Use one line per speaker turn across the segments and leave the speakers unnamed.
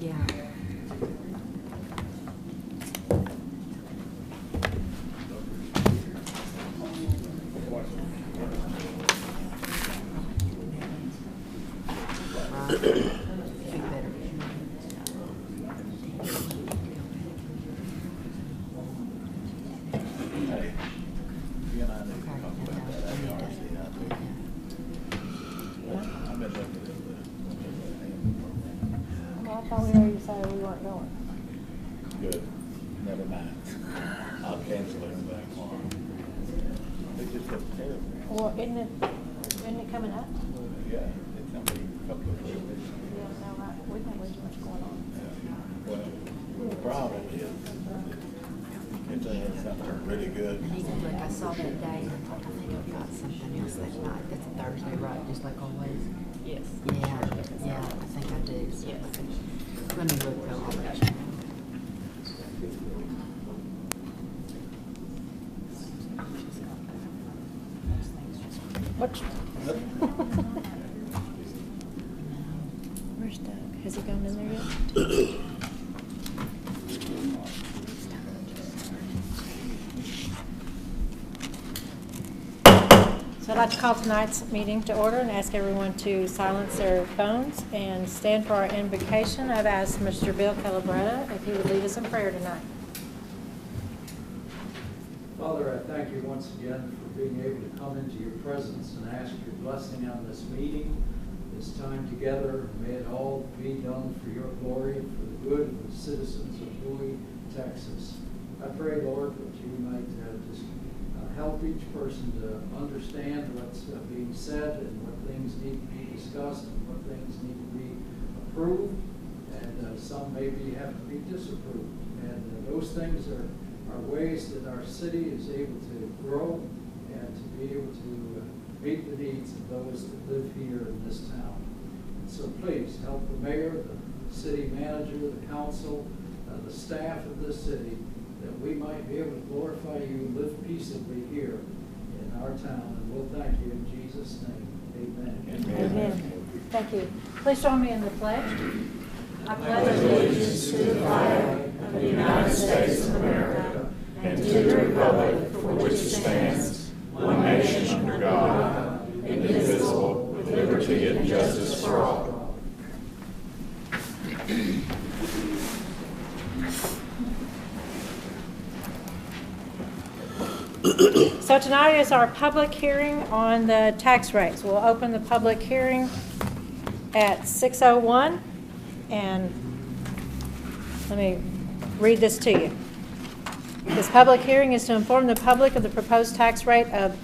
Yeah.
I thought we already decided we weren't going.
Good. Never mind. I'll cancel it back on. It just looks terrible.
Well, isn't it coming up?
Yeah, it's only a couple of days.
Yeah, no, right. We've got way too much going on.
Well, the problem is, if they had something really good.
And even like I saw that day, and I thought, I think I've got something else that night. That's a Thursday, right? Just like always.
Yes.
Yeah, I think I do.
Yes.
Let me look though. I'll let you know.
Where's Doug? Has he gone in there yet? So I'd like to call tonight's meeting to order and ask everyone to silence their phones and stand for our invocation. I've asked Mr. Bill Calabretta if he would lead us in prayer tonight.
Father, I thank you once again for being able to come into your presence and ask your blessing on this meeting, this time together. May it all be done for your glory and for the good of the citizens of Bowie, Texas. I pray, Lord, that you might just help each person to understand what's being said and what things need to be discussed and what things need to be approved, and some maybe have to be disapproved. And those things are ways that our city is able to grow and to be able to meet the needs of those that live here in this town. And so please help the mayor, the city manager, the council, the staff of this city, that we might be able to glorify you and live peaceably here in our town. And we'll thank you in Jesus' name. Amen.
Amen. Thank you. Please join me in the pledge.
I pledge allegiance to the flag of the United States of America and to the republic for which it stands, one nation under God, indivisible, with liberty and justice for all.
So tonight is our public hearing on the tax rates. We'll open the public hearing at 6:01, and let me read this to you. This public hearing is to inform the public of the proposed tax rate of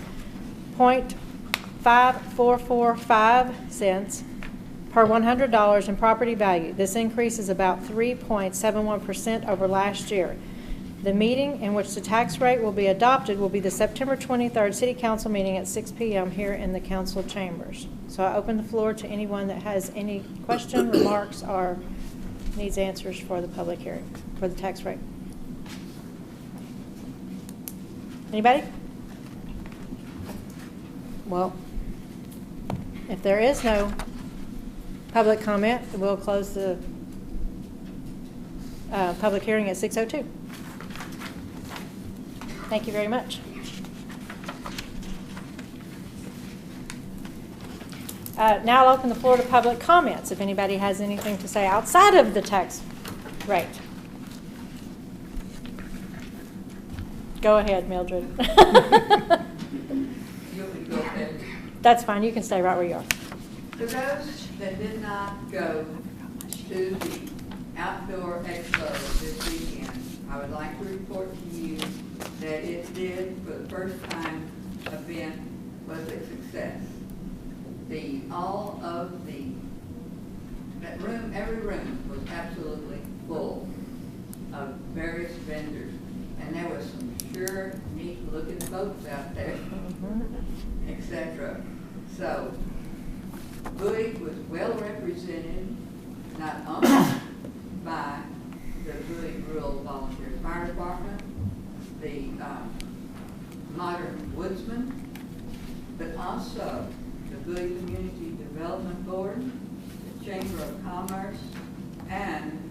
0.5445 cents per $100 in property value. This increase is about 3.71% over last year. The meeting in which the tax rate will be adopted will be the September 23rd City Council meeting at 6 p.m. here in the council chambers. So I open the floor to anyone that has any question, remarks, or needs answers for the public hearing for the tax rate. Anybody? Well, if there is no public comment, we'll close the public hearing at 6:02. Thank you very much. Now I'll open the floor to public comments if anybody has anything to say outside of the tax rate. Go ahead, Mildred.
You want me to go ahead?
That's fine. You can stay right where you are.
For those that did not go to the outdoor expo this weekend, I would like to report to you that it did, for the first time, event was a success. That room, every room was absolutely full of various vendors, and there was some sure neat looking boats out there, etc. So Bowie was well represented, not only by the Bowie Rural Volunteer Fire Department, the Modern Woodsman, but also the Bowie Community Development Board, the Chamber of Commerce, and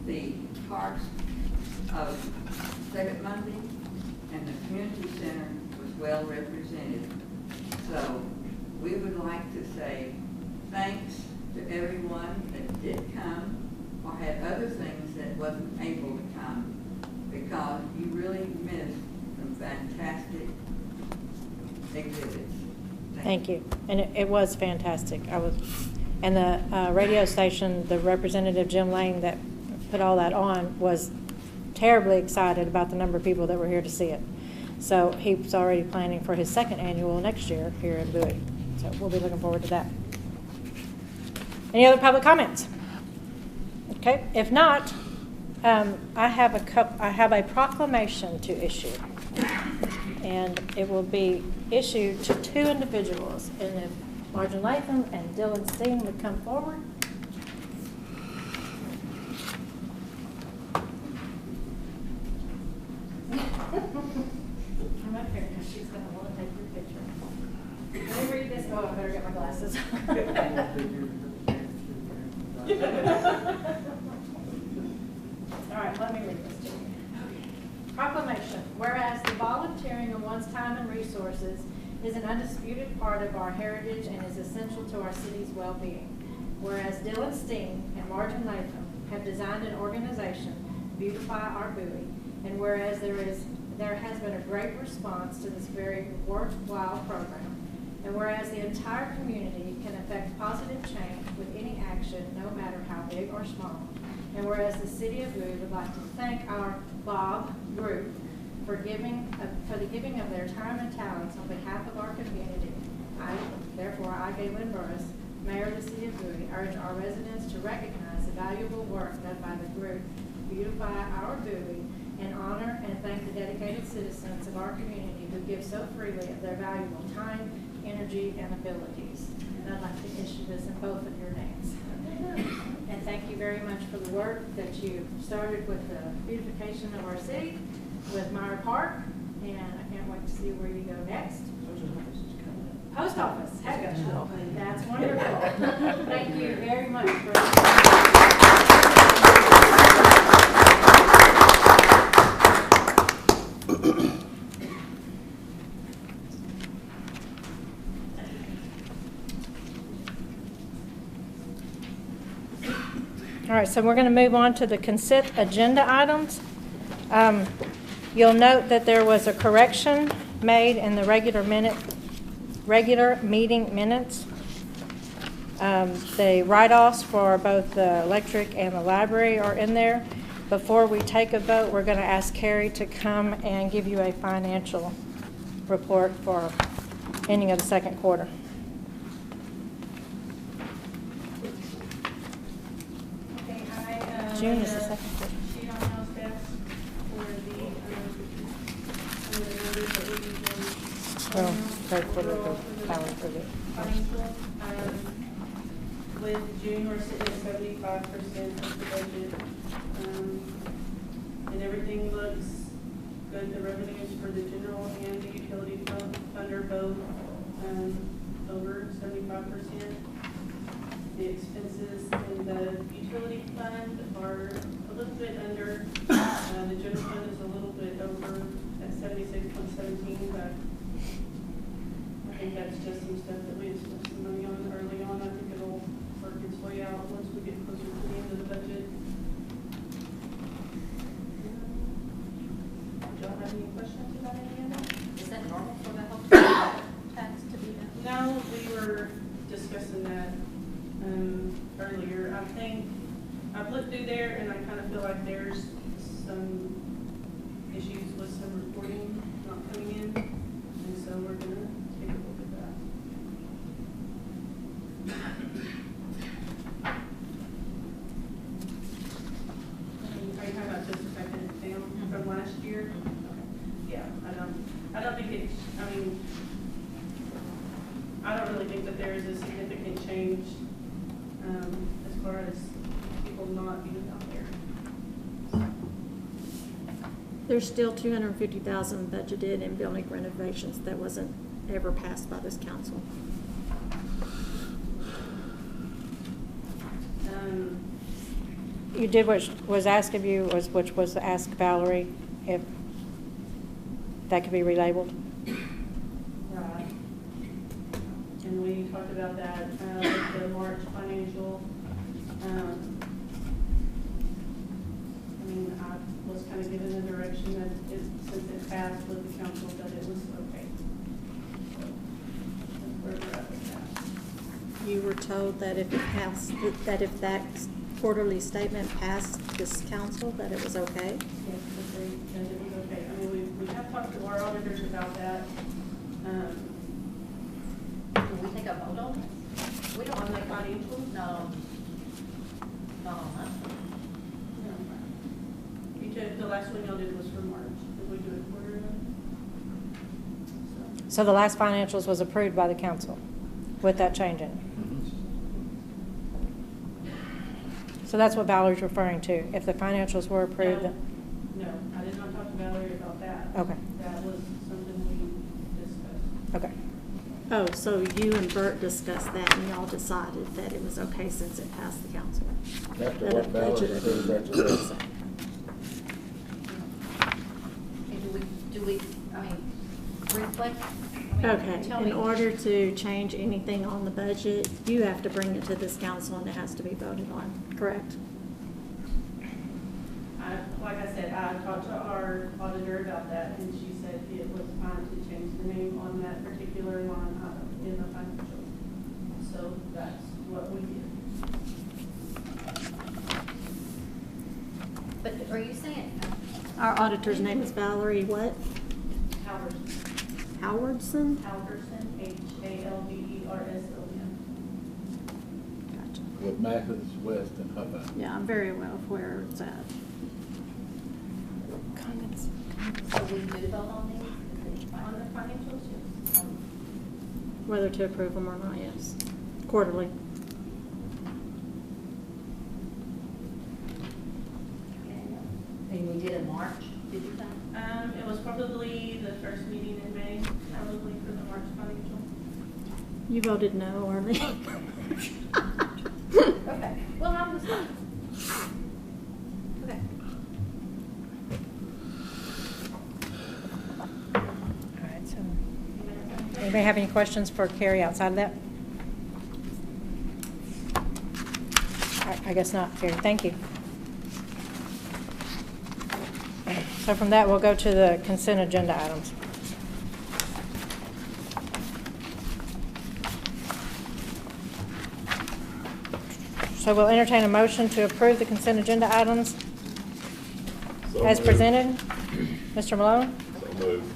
the parks of Second Monday and the community center was well represented. So we would like to say thanks to everyone that did come or had other things that wasn't able to come, because you really missed some fantastic exhibits.
Thank you. And it was fantastic. And the radio station, the representative Jim Lane that put all that on was terribly excited about the number of people that were here to see it. So he's already planning for his second annual next year here in Bowie. So we'll be looking forward to that. Any other public comments? Okay, if not, I have a proclamation to issue, and it will be issued to two individuals. And if Margin Latham and Dylan Steen would come forward. Come up here because she's going to want to take your picture. Let me read this. Oh, I better get my glasses. All right, let me read this to you. Proclamation. Whereas the volunteering of one's time and resources is an undisputed part of our heritage and is essential to our city's well-being. Whereas Dylan Steen and Margin Latham have designed an organization, Beautify Our Bowie, and whereas there has been a great response to this very worthwhile program, and whereas the entire community can affect positive change with any action, no matter how big or small, and whereas the City of Bowie would like to thank our Bob group for the giving of their time and talents on behalf of our community, therefore, I, Galen Burris, Mayor of the City of Bowie, urge our residents to recognize the valuable work done by the group Beautify Our Bowie and honor and thank the dedicated citizens of our community who give so freely of their valuable time, energy, and abilities. And I'd like to issue this in both of your names. And thank you very much for the work that you started with the beautification of our city with Meyer Park, and I can't wait to see where you go next. Post office. Heck, that's wonderful. Thank you very much for All right, so we're going to move on to the consent agenda items. You'll note that there was a correction made in the regular meeting minutes. The write-offs for both the electric and the library are in there. Before we take a vote, we're going to ask Carrie to come and give you a financial report for ending of the second quarter. June is the second quarter.
Sheet on those steps for the numbers that we usually.
Well, third quarter for power for the.
Financial. With June, we're sitting at 75% of the budget. And everything looks good. The revenues for the general and the utility fund are both over 75%. The expenses in the utility fund are a little bit under. The general fund is a little bit over at 76.17, but I think that's just some stuff that we had spent some money on early on. I think it'll work its way out once we get closer to the end of the budget. Do y'all have any questions about any of that?
Is that normal for the health tax to be done?
No, we were discussing that earlier. I think I've looked through there and I kind of feel like there's some issues with some reporting not coming in, and so we're going to take a look at that. Are you talking about just affecting it down from last year? Okay. Yeah, I don't think it's, I don't really think that there is a significant change as far as people not being out there.
There's still $250,000 budgeted in building renovations that wasn't ever passed by this council.
you did what was asked of you, which was to ask Valerie if that could be relabeled.
Right. And we talked about that, with the March financial. I mean, I was kind of given the direction that since it passed with the council, that it was okay. So that's where we're at with that.
You were told that if it passed, that if that quarterly statement passed this council, that it was okay?
Yes, that it was okay. I mean, we have talked to our auditors about that.
Can we take a vote on this? We don't
On
want
the
to make
financials?
No. No, huh?
No. You took, the last one y'all did was for March. Did we do it quarterly?
So the last financials was approved by the council with that change in. So that's what Valerie's referring to. If the financials were approved.
No, I did not talk to Valerie about that.
Okay.
That was something we discussed.
Okay.
Oh, so you and Bert discussed that and y'all decided that it was okay since it passed the council?
After
That
what
it
Valerie
budgeted.
says, that's what it's saying.
And do we, I mean, reflect? I mean,
Okay,
tell
in
me.
order to change anything on the budget, you have to bring it to this council and it has to be voted on, correct?
Like I said, I talked to our auditor about that, and she said it was fine to change the name on that particular line item in the financial. So that's what we did.
But are you saying,
Our auditor's name is Valerie what?
Halverson,
Howardson?
Halverson, Halverson.
Gotcha.
With Mathis, West, and Hubbard.
Yeah, I'm very aware of where it's at.
so we do vote on these?
On the financials, yes.
Whether to approve them or not, yes. Quarterly.
And we did in March, did you say?
It was probably the first meeting in May, probably for the March financial.
You voted no, Arlene.
Okay, well, I was not. Okay.
All right, so anybody have any questions for Carrie outside of that? I guess not, Carrie. Thank you. So from that, we'll go to the consent agenda items. So we'll entertain a motion to approve the consent agenda items
So
as
moved.
presented. Mr. Malone,
So moved.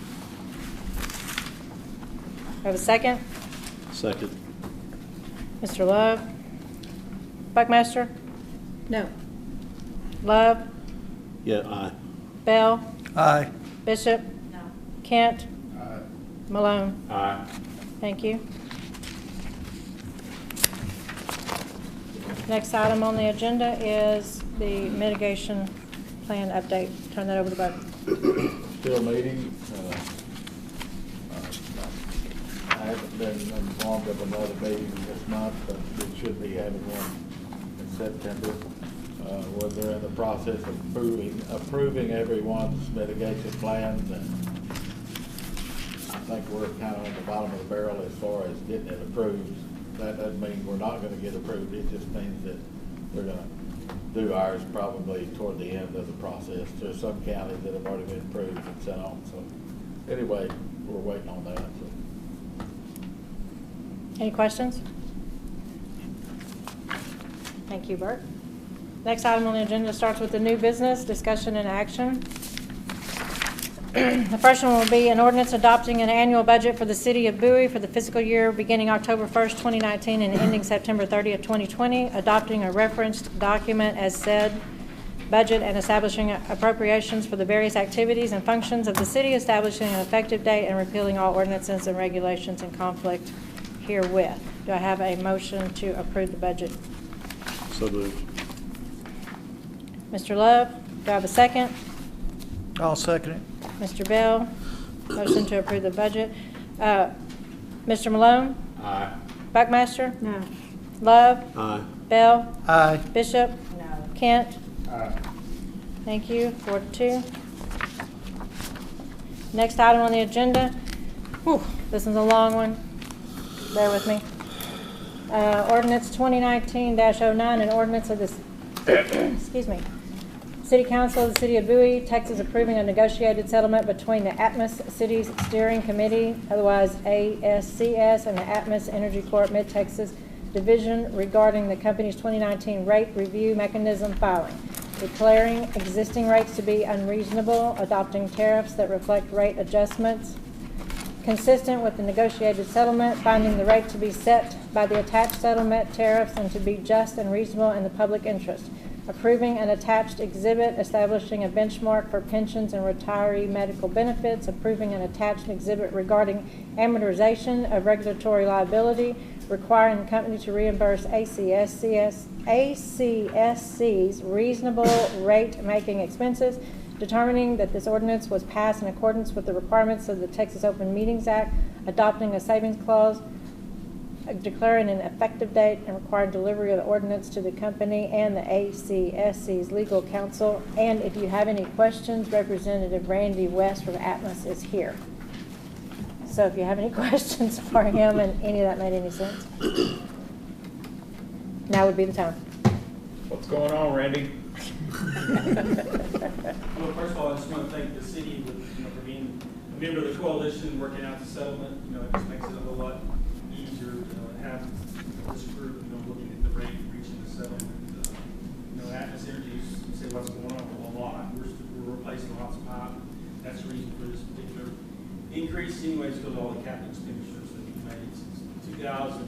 have a second?
Second.
Mr. Love? Buckmaster?
No.
Love?
Yeah, aye.
Bell?
Aye.
Bishop?
No.
Kent? Malone?
Aye.
Thank you. Next item on the agenda is the mitigation plan update. Turn that over to Bud.
Still meeting. I haven't been informed of another meeting this month, but we should be having one in September. Where they're in the process of approving everyone's mitigation plans, and I think we're kind of on the bottom of the barrel as far as getting it approved. That doesn't mean we're not gonna get approved, it just means that we're gonna do ours probably toward the end of the process. There's some counties that have already been approved and sent on, so anyway, we're waiting on that, so.
Any questions? Thank you, Bert. Next item on the agenda starts with the new business, discussion and action. The first one will be an ordinance adopting an annual budget for the City of Bowie for the fiscal year beginning October 1st, 2019 and ending September 30th, 2020, adopting a referenced document as said budget and establishing appropriations for the various activities and functions of the city, establishing an effective date and repealing all ordinances and regulations in conflict herewith. Do I have a motion to approve the budget?
So moved.
Mr. Love, do I have a second?
I'll second it.
Mr. Bell, motion to approve the budget. Mr. Malone?
Aye.
Buckmaster?
No.
Love?
Aye.
Bell?
Aye.
Bishop?
No.
Kent? Thank you. 4-2. Next item on the agenda. Whew, this is a long one. Bear with me. Ordinance 2019-09, an ordinance of this, excuse me, City Council of the City of Bowie, Texas, approving a negotiated settlement between the Atmos Cities Steering Committee, otherwise ASCS, and the Atmos Energy Corp Mid-Texas Division regarding the company's 2019 rate review mechanism filing, declaring existing rates to be unreasonable, adopting tariffs that reflect rate adjustments consistent with the negotiated settlement, finding the rate to be set by the attached settlement tariffs and to be just and reasonable in the public interest, approving an attached exhibit establishing a benchmark for pensions and retiree medical benefits, approving an attached exhibit regarding amortization of regulatory liability, requiring the company to reimburse ACSC's reasonable rate-making expenses, determining that this ordinance was passed in accordance with the requirements of the Texas Open Meetings Act, adopting a savings clause, declaring an effective date, and requiring delivery of the ordinance to the company and the ACSC's legal counsel. And if you have any questions, Representative Randy West from Atmos is here. So if you have any questions for him and any of that made any sense, now would be the time.
What's going on, Randy?
Well, first of all, I just want to thank the city for being a member of the coalition, working out the settlement. It just makes it a whole lot easier to have this group, looking at the rate, reaching the settlement. Atmos Energy, you say what's going on a lot. We're replacing lots of pipe. That's the reason for this particular increase. Anyways, goes all the capital expenditures that we've made since 2008.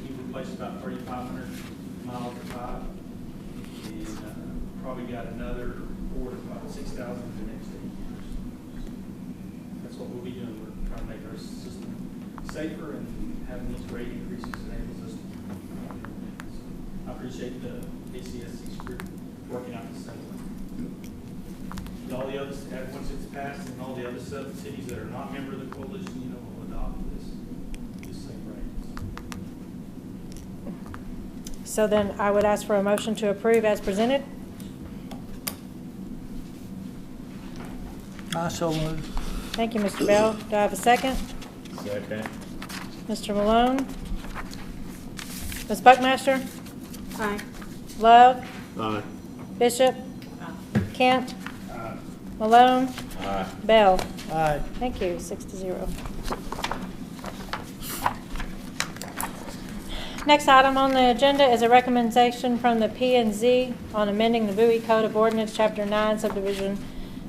We've replaced about 3,500 miles of pipe, and probably got another report of about 6,000 in the next 8 years. That's what we'll be doing. We're trying to make our system safer, and having these rate increases enables us to. I appreciate the ACSC group working out the settlement. All the others, once it's passed, and all the other cities that are not member of the coalition, will adopt this same rate.
So then I would ask for a motion to approve as presented.
I so move.
Thank you, Mr. Bell. Do I have a second?
Second.
Mr. Malone? Ms. Buckmaster?
Aye.
Love?
Aye.
Bishop? Kent? Malone?
Aye.
Bell?
Aye.
Thank you, 6-0. Next item on the agenda is a recommendation from the P&Z on amending the Bowie Code of Ordinance, Chapter 9,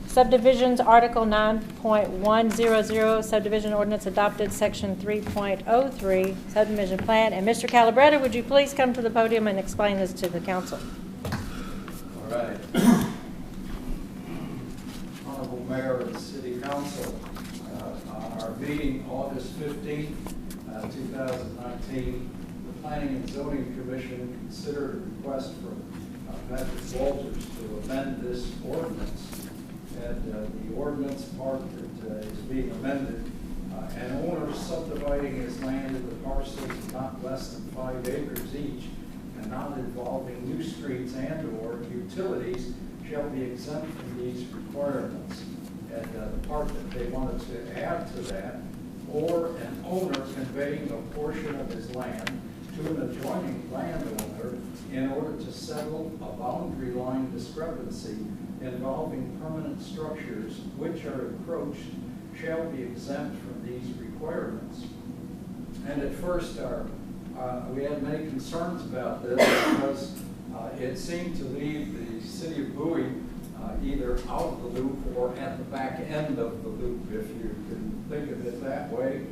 Subdivisions, Article 9.100, Subdivision Ordinance adopted, Section 3.03, Subdivision Plan. And Mr. Calabretta, would you please come to the podium and explain this to the council?
All right. Honorable Mayor of the City Council, on our meeting August 15, 2019, the Planning and Zoning Commission considered a request from Patrick Walters to amend this ordinance. And the ordinance part that is being amended, an owner subdividing his land into parcels not less than 5 acres each and not involving new streets and/or utilities shall be exempt from these requirements. And the part that they wanted to add to that, or an owner conveying a portion of his land to an adjoining landowner in order to settle a boundary line discrepancy involving permanent structures which are encroached shall be exempt from these requirements. And at first we had many concerns about this because it seemed to leave the City of Bowie either out of the loop or at the back end of the loop, if you can think of it that way.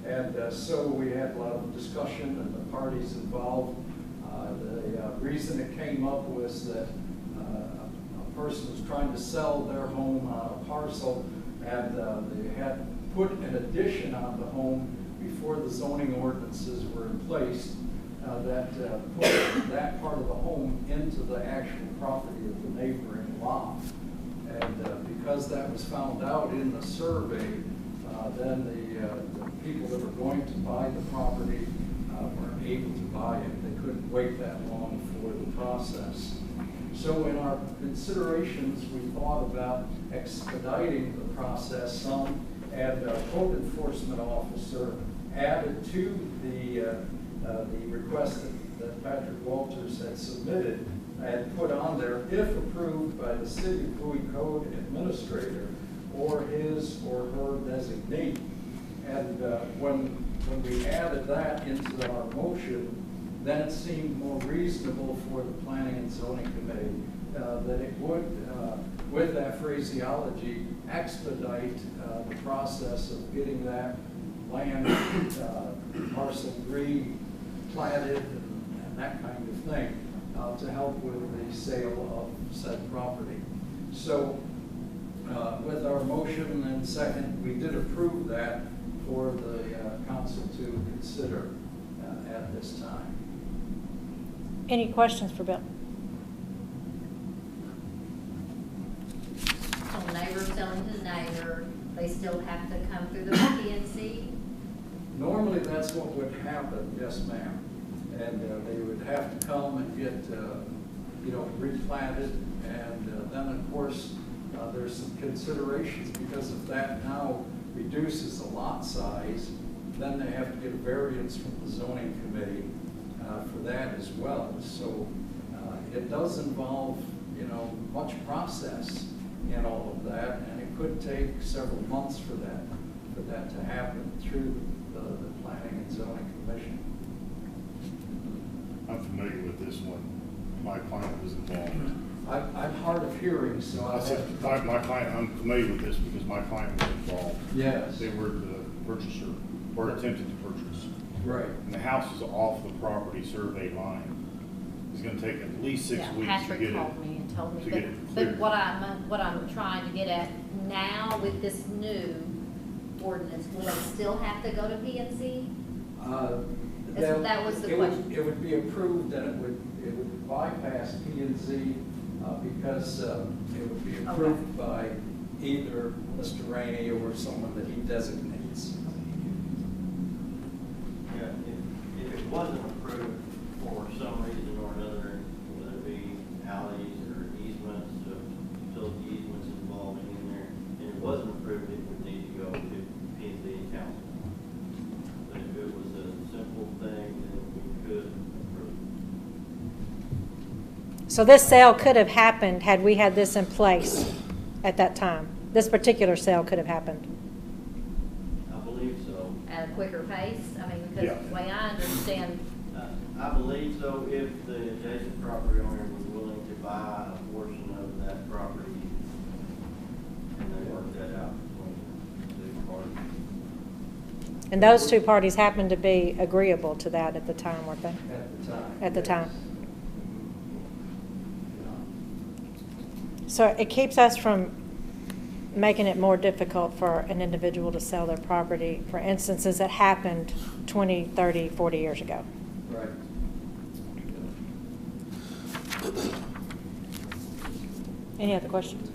And so we had a lot of discussion and the parties involved. The reason it came up was that a person was trying to sell their home on a parcel, and they had put an addition on the home before the zoning ordinances were in place that put that part of the home into the actual property of the neighboring lot. And because that was found out in the survey, then the people that were going to buy the property were able to buy it. They couldn't wait that long for the process. So in our considerations, we thought about expediting the process some, and a code enforcement officer added to the request that Patrick Walters had submitted and put on there, if approved by the City of Bowie Code Administrator or his or her designee. And when we added that into our motion, then it seemed more reasonable for the Planning and Zoning Committee that it would, with that phraseology, expedite the process of getting that land parcel platted and that kind of thing to help with the sale of said property. So with our motion and second, we did approve that for the council to consider at this time.
Any questions for Bill?
So neighbor selling to neighbor, they still have to come through the PNC?
Normally, that's what would happen, yes, ma'am. And they would have to come and get, replanted. And then, of course, there's some considerations, because if that now reduces the lot size, then they have to get a variance from the zoning committee for that as well. So it does involve, much process in all of that, and it could take several months for that to happen through the Planning and Zoning Commission.
I'm familiar with this one. My client was involved.
I'm hard of hearing, so I
I said,
have
my client, I'm familiar with this because my client was involved.
Yes.
They were the purchaser, or attempted to purchase.
Right.
And the house is off the property survey line. It's gonna take at least 6 weeks to
Patrick
get it.
called me and told me,
to get it
but
cleared.
what I'm trying to get at now with this new ordinance, will they still have to go to PNC? That was the question.
It would be approved, and it would bypass P&Z because it would be approved by either Mr. Rainey or someone that he designates.
Yeah, if it wasn't approved for some reason or another, whether it be alleys or easements, utility easements involving in there, and it wasn't approved, it would need to go to P&Z and council. But if it was a simple thing, then we could approve.
So this sale could have happened had we had this in place at that time. This particular sale could have happened.
I believe so.
At a quicker pace? I mean, because
Yeah.
the way I understand,
I believe so if the adjacent property owner was willing to buy a portion of that property and they work that out between the parties.
And those two parties happened to be agreeable to that at the time, weren't they?
At the time.
At the
yes.
time. So it keeps us from making it more difficult for an individual to sell their property for instances that happened 20, 30, 40 years ago.
Right.
Any other questions?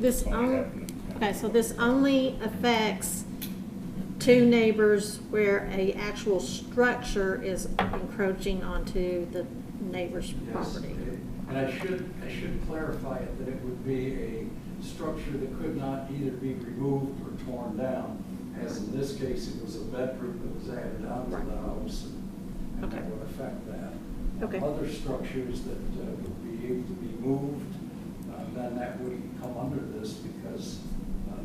This okay, so this only affects two neighbors where a actual structure is encroaching onto the neighbor's
Yes.
property.
And I should clarify it, that it would be a structure that could not either be removed or torn down, as in this case, it was a bedroom that was added onto the house, and
Okay.
that would affect that.
Okay.
Other structures that would be able to be moved, then that wouldn't come under this, because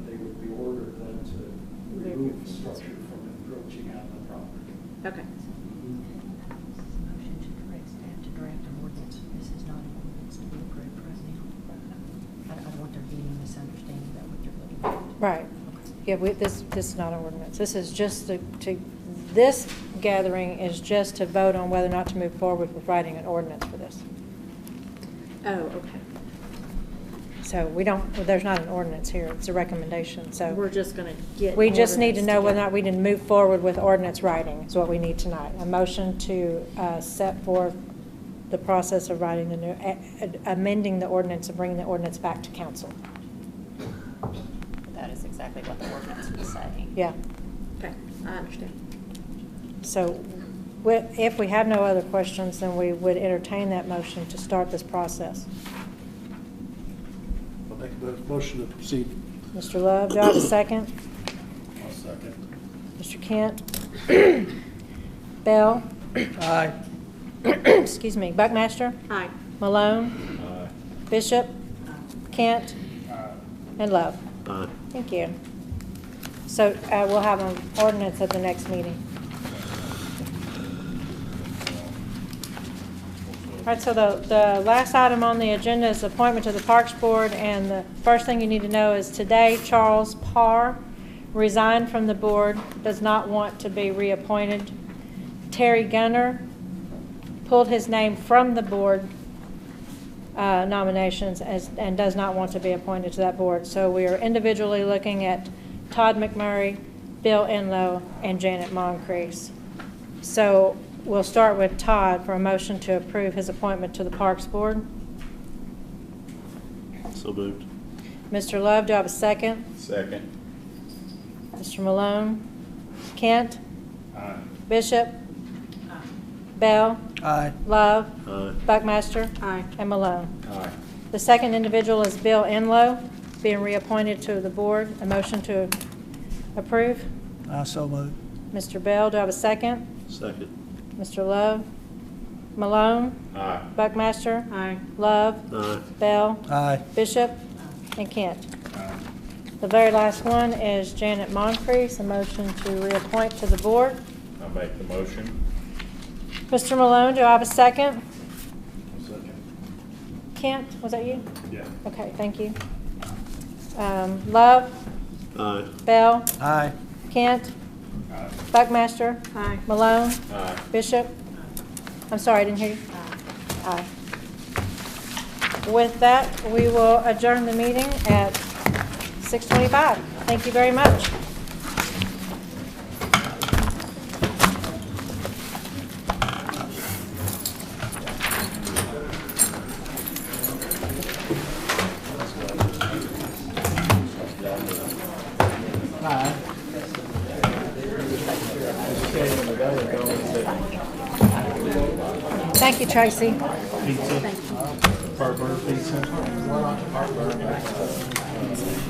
they would be ordered then to remove the structure from encroaching on the property.
Okay.
motion to direct staff to draft an ordinance. This is not an ordinance to be approved right now. I don't want there to be any misunderstanding about what you're looking at.
Right. Yeah, this is not an ordinance. This is just this gathering is just to vote on whether or not to move forward with writing an ordinance for this.
Oh, okay.
So there's not an ordinance here, it's a recommendation, so.
We're just going to get.
We just need to
ordinance
know whether or
together.
not we can move forward with ordinance writing, is what we need tonight. A motion to set forth the process of writing the new, amending the ordinance and bringing the ordinance back to council.
That is exactly what the ordinance was saying.
Yeah,
Okay, I understand.
so If we have no other questions, then we would entertain that motion to start this process.
I'll make a motion to proceed.
Mr. Love, do I have a second?
I'll second.
Mr. Kent? Bell?
Aye.
Excuse me, Buckmaster?
Aye.
Malone?
Aye.
Bishop? Kent? And Love?
Aye.
Thank you. So we'll have an ordinance at the next meeting. All right, so the last item on the agenda is appointment to the Parks Board, and the first thing you need to know is today Charles Parr resigned from the board, does not want to be reappointed. Terry Gunner pulled his name from the board nominations and does not want to be appointed to that board. So we are individually looking at Todd McMurray, Bill Enlow, and Janet Moncrief. So we'll start with Todd for a motion to approve his appointment to the Parks Board.
So moved.
Mr. Love, do I have a second?
Second.
Mr. Malone? Kent?
Aye.
Bishop? Bell?
Aye.
Love?
Aye.
Buckmaster?
Aye.
And Malone.
Aye.
The second individual is Bill Enlow, being reappointed to the board. A motion to approve.
So moved.
Mr. Bell, do I have a second?
Second.
Mr. Love? Malone?
Aye.
Buckmaster?
Aye.
Love?
Aye.
Bell?
Aye.
Bishop? And Kent.
Aye.
The very last one is Janet Moncrief, a motion to reappoint to the board.
I'll make the motion.
Mr. Malone, do I have a second?
I'll second.
Kent, was that you?
Yeah.
Okay, thank you. Love?
Aye.
Bell?
Aye.
Kent?
Aye.
Buckmaster?
Aye.
Malone?
Aye.
Bishop? I'm sorry, I didn't hear you. Aye. With that, we will adjourn the meeting at 6:25. Thank you very much. Thank you, Tracy.
Pizza. Heartburn pizza.